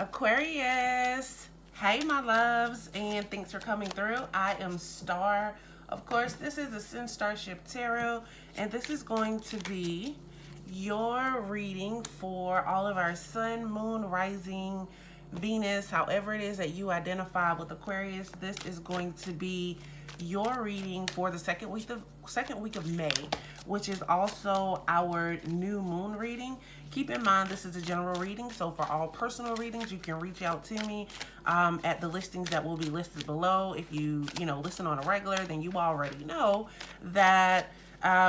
Aquarius, hey my loves, and thanks for coming through. I am Star. Of course, this is Ascendstar Tarot, and this is going to be your reading for all of our sun, moon, rising, Venus, however it is that you identify with Aquarius. This is going to be your reading for the second week of May, which is also our new moon reading. Keep in mind this is a general reading, so for all personal readings you can reach out to me at the listings that will be listed below. If you listen on a regular, then you already know that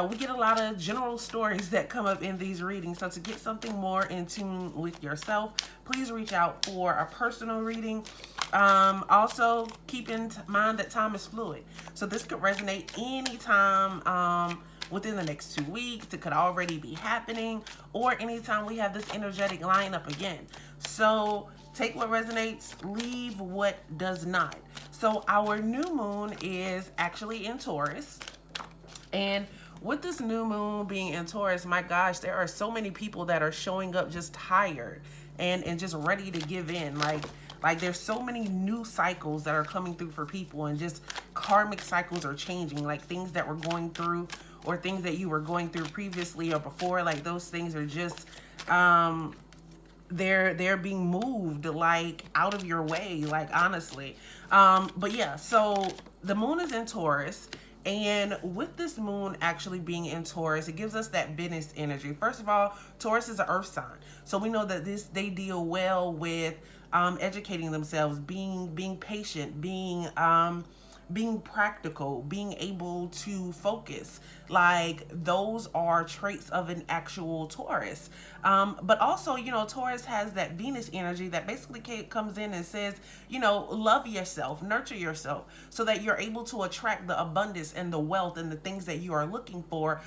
we get a lot of general stories that come up in these readings. So to get something more in tune with yourself, please reach out for a personal reading. Also, keep in mind that time is fluid. So this could resonate anytime within the next 2 weeks. It could already be happening, or anytime we have this energetic lineup again. So take what resonates, leave what does not. So our new moon is actually in Taurus. And with this new moon being in Taurus, my gosh, there are so many people that are showing up just tired and just ready to give in. Like there's so many new cycles that are coming through for people, and just karmic cycles are changing. Like things that we're going through or things that you were going through previously or before, like those things are just they're being moved like out of your way, like honestly. But yeah, so the moon is in Taurus. And with this moon actually being in Taurus, it gives us that Venus energy. First of all, Taurus is an earth sign. So we know that they deal well with educating themselves, being patient, being practical, being able to focus. Like those are traits of an actual Taurus. But also, Taurus has that Venus energy that basically comes in and says, love yourself, nurture yourself, so that you're able to attract the abundance and the wealth and the things that you are looking for.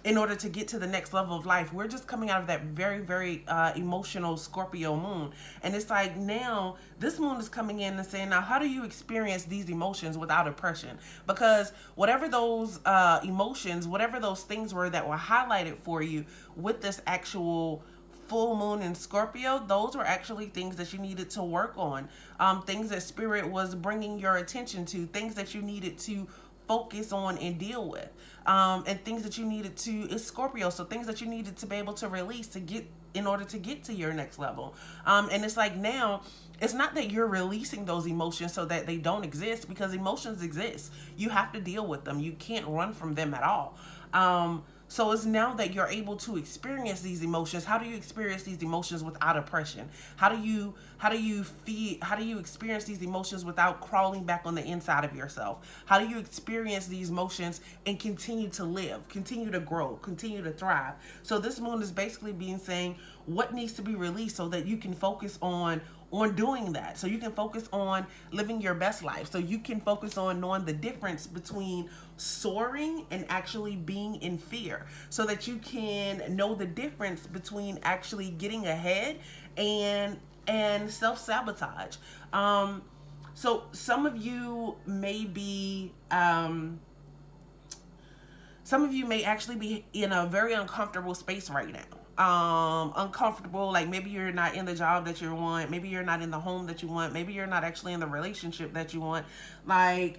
In order to get to the next level of life. We're just coming out of that very, very emotional Scorpio moon. And it's like now this moon is coming in and saying, now how do you experience these emotions without oppression? Because whatever those emotions, whatever those things were that were highlighted for you with this actual full moon in Scorpio, those were actually things that you needed to work on. Things that spirit was bringing your attention to, things that you needed to focus on and deal with, and things that you needed to, is Scorpio, so things that you needed to be able to release in order to get to your next level. And it's like now it's not that you're releasing those emotions so that they don't exist, because emotions exist. You have to deal with them. You can't run from them at all. So it's now that you're able to experience these emotions. How do you experience these emotions without oppression? How do you experience these emotions without crawling back on the inside of yourself? How do you experience these emotions and continue to live, continue to grow, continue to thrive? So this moon is basically saying what needs to be released so that you can focus on doing that, so you can focus on living your best life, so you can focus on knowing the difference between soaring and actually being in fear, so that you can know the difference between actually getting ahead and self-sabotage. So some of you may actually be in a very uncomfortable space right now. Uncomfortable, like maybe you're not in the job that you want, maybe you're not in the home that you want, maybe you're not actually in the relationship that you want. Like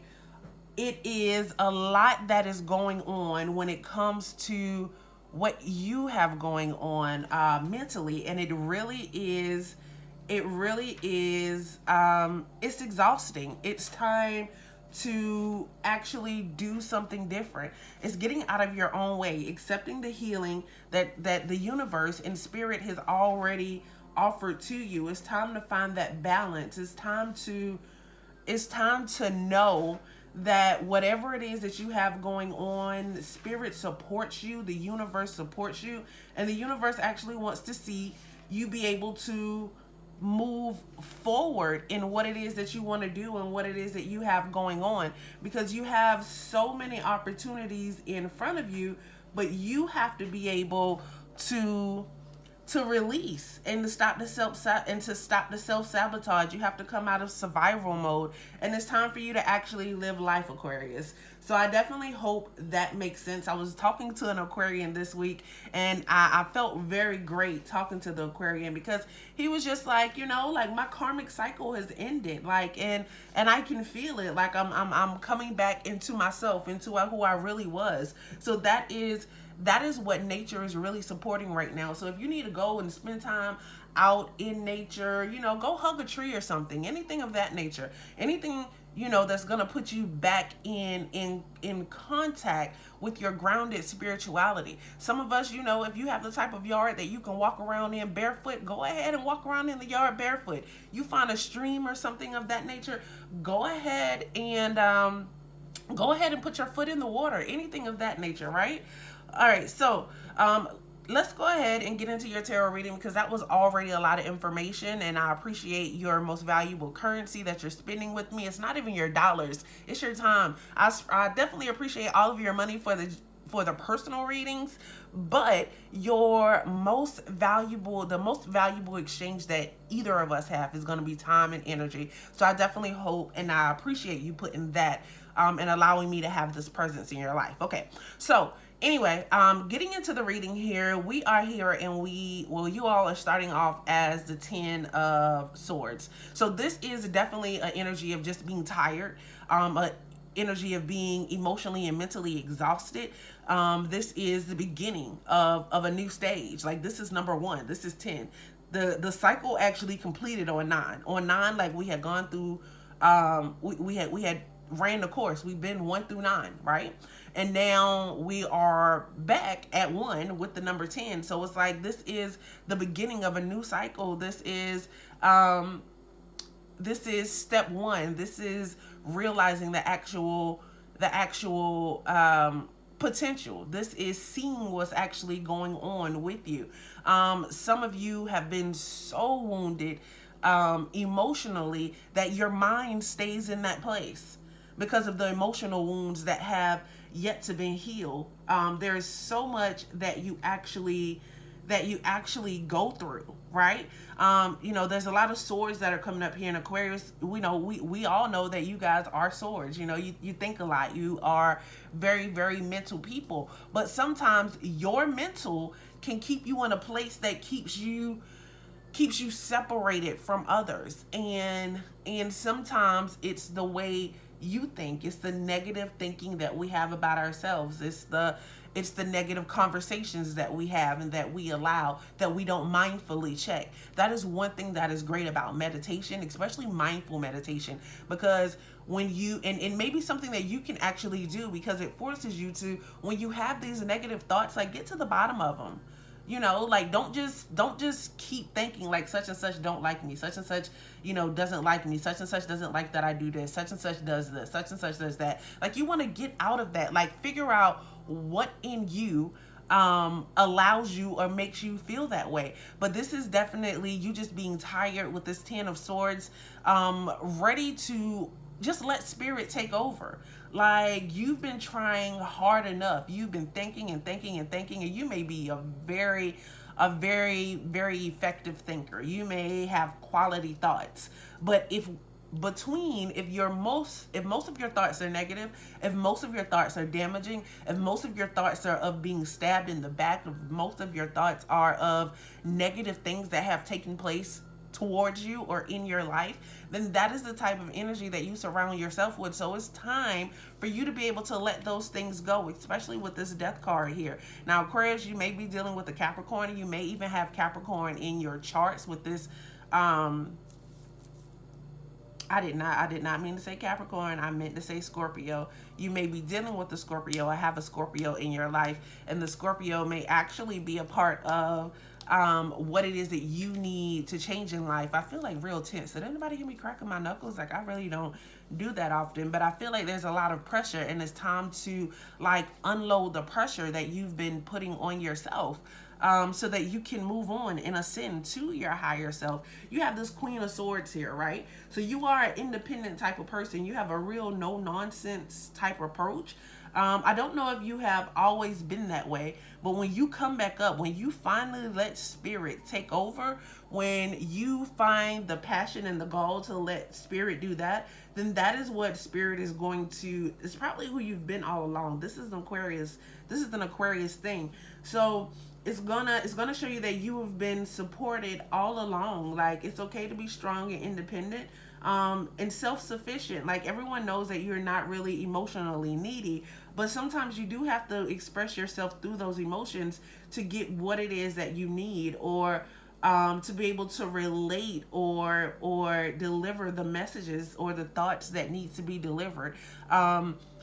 it is a lot that is going on when it comes to what you have going on mentally, and it really is it's exhausting. It's time to actually do something different. It's getting out of your own way, accepting the healing that the universe and spirit has already offered to you. It's time to find that balance. It's time to know that whatever it is that you have going on, spirit supports you, the universe supports you, and the universe actually wants to see you be able to move forward in what it is that you want to do and what it is that you have going on, because you have so many opportunities in front of you, but you have to be able to release and to stop the self-sabotage. You have to come out of survival mode, and it's time for you to actually live life, Aquarius. So I definitely hope that makes sense. I was talking to an Aquarian this week, and I felt very great talking to the Aquarian, because he was just like, like, my karmic cycle has ended, like, and I can feel it, like I'm coming back into myself, into who I really was. So that is what nature is really supporting right now. So if you need to go and spend time out in nature, go hug a tree or something, anything of that nature, anything, that's going to put you back in contact with your grounded spirituality. Some of us, if you have the type of yard that you can walk around in barefoot, go ahead and walk around in the yard barefoot. You find a stream or something of that nature, go ahead and put your foot in the water, anything of that nature, right? All right, so let's go ahead and get into your tarot reading, because that was already a lot of information, and I appreciate your most valuable currency that you're spending with me. It's not even your dollars, it's your time. I definitely appreciate all of your money for the personal readings, but the most valuable exchange that either of us have is going to be time and energy. So I definitely hope and I appreciate you putting that and allowing me to have this presence in your life. Okay, so anyway, getting into the reading here, we are here, and you all are starting off as the 10 of Swords. So this is definitely an energy of just being tired, a energy of being emotionally and mentally exhausted. This is the beginning of a new stage. Like, this is number 1. This is 10. The cycle actually completed on 9. On 9, like, we had gone through, we had ran the course. We've been 1 through 9, right? And now we are back at 1 with the number 10. So it's like, this is the beginning of a new cycle. This is step 1. This is realizing the actual potential. This is seeing what's actually going on with you. Some of you have been so wounded emotionally that your mind stays in that place because of the emotional wounds that have yet to be healed. There is so much that you actually go through, right? There's a lot of swords that are coming up here in Aquarius. We all know that you guys are swords. You think a lot. You are very, very mental people. But sometimes your mental can keep you in a place that keeps you separated from others. And sometimes it's the way you think. It's the negative thinking that we have about ourselves. It's the negative conversations that we have and that we allow, that we don't mindfully check. That is one thing that is great about meditation, especially mindful meditation, because when you, and maybe something that you can actually do, because it forces you to, when you have these negative thoughts, like, get to the bottom of them. Like, don't just keep thinking like such and such don't like me, such and such, doesn't like me, such and such doesn't like that I do this, such and such does this, such and such does that. Like, you want to get out of that. Like, figure out what in you allows you or makes you feel that way. But this is definitely you just being tired with this 10 of Swords, ready to just let spirit take over. Like, you've been trying hard enough. You've been thinking and thinking and thinking, and you may be a very, very effective thinker. You may have quality thoughts. But if most of your thoughts are negative, if most of your thoughts are damaging, if most of your thoughts are of being stabbed in the back, if most of your thoughts are of negative things that have taken place towards you or in your life, then that is the type of energy that you surround yourself with. So it's time for you to be able to let those things go, especially with this Death card here. Now, Aquarius, you may be dealing with a Capricorn. You may even have Capricorn in your charts with this. I did not mean to say Capricorn. I meant to say Scorpio. You may be dealing with the Scorpio. I have a Scorpio in your life, and the Scorpio may actually be a part of what it is that you need to change in life. I feel like real tense. Did anybody hear me cracking my knuckles? Like, I really don't do that often, but I feel like there's a lot of pressure, and it's time to, like, unload the pressure that you've been putting on yourself, so that you can move on and ascend to your higher self. You have this Queen of Swords here, right? So you are an independent type of person. You have a real no nonsense type approach. I don't know if you have always been that way, but when you come back up, when you finally let spirit take over, when you find the passion and the gall to let spirit do that, then that is what spirit is going to, it's probably who you've been all along. This is an Aquarius. This is an Aquarius thing. So it's gonna show you that you have been supported all along. Like, it's okay to be strong and independent, and self-sufficient. Like, everyone knows that you're not really emotionally needy, but sometimes you do have to express yourself through those emotions to get what it is that you need, or to be able to relate or deliver the messages or the thoughts that need to be delivered.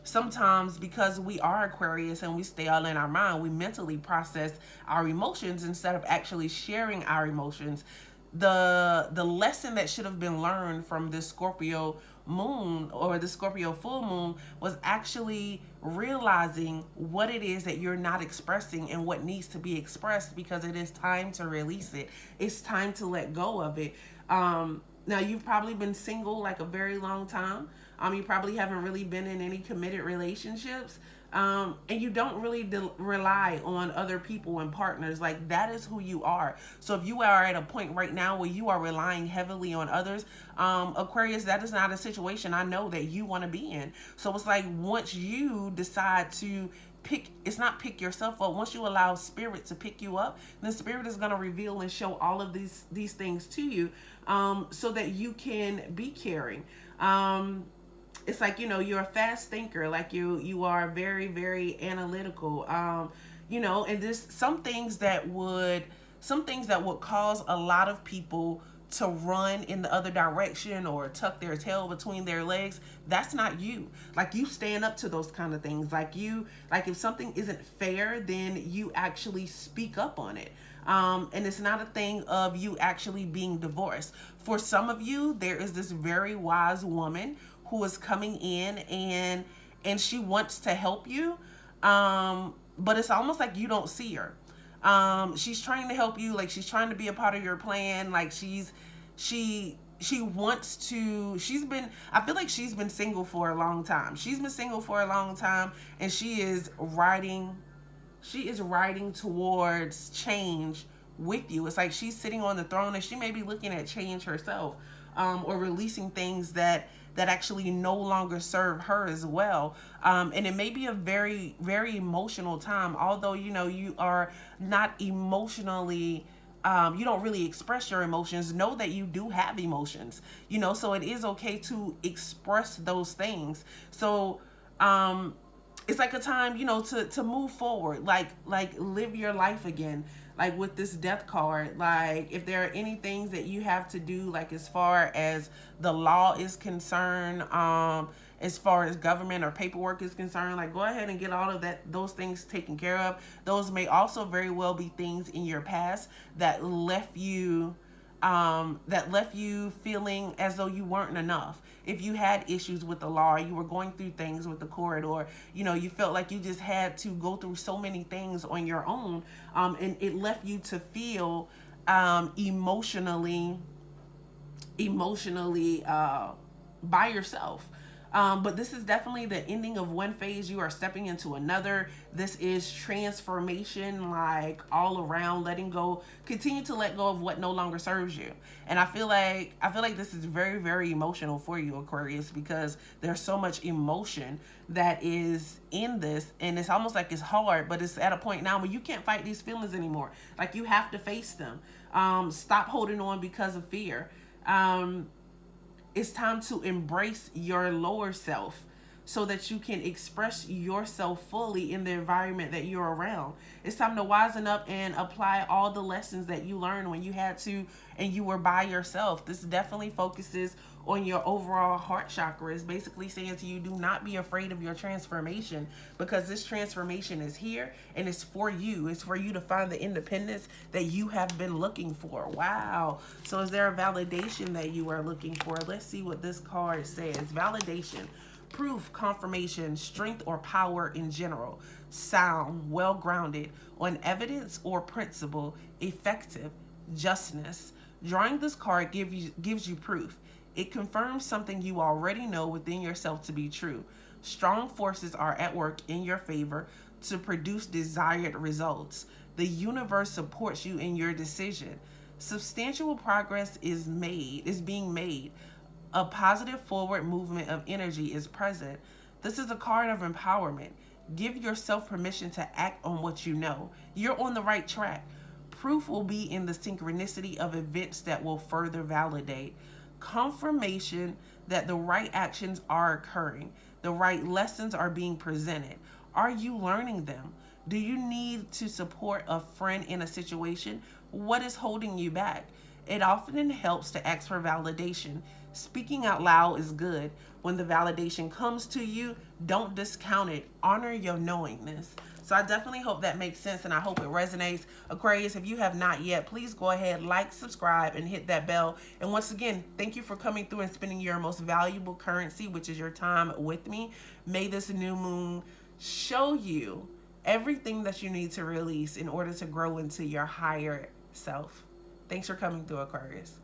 Sometimes, because we are Aquarius and we stay all in our mind, we mentally process our emotions instead of actually sharing our emotions. The lesson that should have been learned from this Scorpio moon or the Scorpio full moon was actually realizing what it is that you're not expressing and what needs to be expressed, because it is time to release it. It's time to let go of it. Now, you've probably been single like a very long time. You probably haven't really been in any committed relationships. And you don't really rely on other people and partners. Like, that is who you are. So if you are at a point right now where you are relying heavily on others, Aquarius, that is not a situation I know that you want to be in. So it's like, once you decide to it's not pick yourself up. Once you allow spirit to pick you up, then spirit is going to reveal and show all of these things to you, so that you can be caring. It's like, you're a fast thinker. Like, you are very, very analytical. And there's some things that would cause a lot of people to run in the other direction or tuck their tail between their legs. That's not you. Like, you stand up to those kind of things. Like, if something isn't fair, then you actually speak up on it. And it's not a thing of you actually being divorced. For some of you, there is this very wise woman who is coming in, and she wants to help you, but it's almost like you don't see her. She's trying to help you, like, she's trying to be a part of your plan. Like, she wants to, I feel like she's been single for a long time. She's been single for a long time, and she is riding towards change with you. It's like she's sitting on the throne, and she may be looking at change herself, or releasing things that actually no longer serve her as well. And it may be a very, very emotional time, although, you are not emotionally, you don't really express your emotions. Know that you do have emotions, so it is okay to express those things. So, it's like a time, to move forward, like live your life again. Like, with this death card, like, if there are any things that you have to do, like, as far as the law is concerned, as far as government or paperwork is concerned, like, go ahead and get all of those things taken care of. Those may also very well be things in your past that left you feeling as though you weren't enough. If you had issues with the law, you were going through things with the court, or you felt like you just had to go through so many things on your own, and it left you to feel emotionally by yourself. But this is definitely the ending of one phase. You are stepping into another. This is transformation, like, all around, letting go. Continue to let go of what no longer serves you. And I feel like this is very, very emotional for you, Aquarius, because there's so much emotion that is in this, and it's almost like it's hard, but it's at a point now where you can't fight these feelings anymore. Like, you have to face them. Stop holding on because of fear. It's time to embrace your lower self so that you can express yourself fully in the environment that you're around. It's time to wisen up and apply all the lessons that you learned when you had to and you were by yourself. This definitely focuses on your overall heart chakra. It's basically saying to you, do not be afraid of your transformation, because this transformation is here and it's for you. It's for you to find the independence that you have been looking for. Wow. So is there a validation that you are looking for? Let's see what this card says. Validation, proof, confirmation, strength or power in general, sound, well-grounded on evidence or principle, effective, justness. Drawing this card gives you proof. It confirms something you already know within yourself to be true. Strong forces are at work in your favor to produce desired results. The universe supports you in your decision. Substantial progress is being made. A positive forward movement of energy is present. This is a card of empowerment. Give yourself permission to act on what you know. You're on the right track. Proof will be in the synchronicity of events that will further validate. Confirmation that the right actions are occurring, the right lessons are being presented. Are you learning them? Do you need to support a friend in a situation? What is holding you back? It often helps to ask for validation. Speaking out loud is good. When the validation comes to you, don't discount it. Honor your knowingness. So I definitely hope that makes sense, and I hope it resonates. Aquarius, if you have not yet, please go ahead, like, subscribe, and hit that bell. And once again, thank you for coming through and spending your most valuable currency, which is your time, with me. May this new moon show you everything that you need to release in order to grow into your higher self. Thanks for coming through, Aquarius.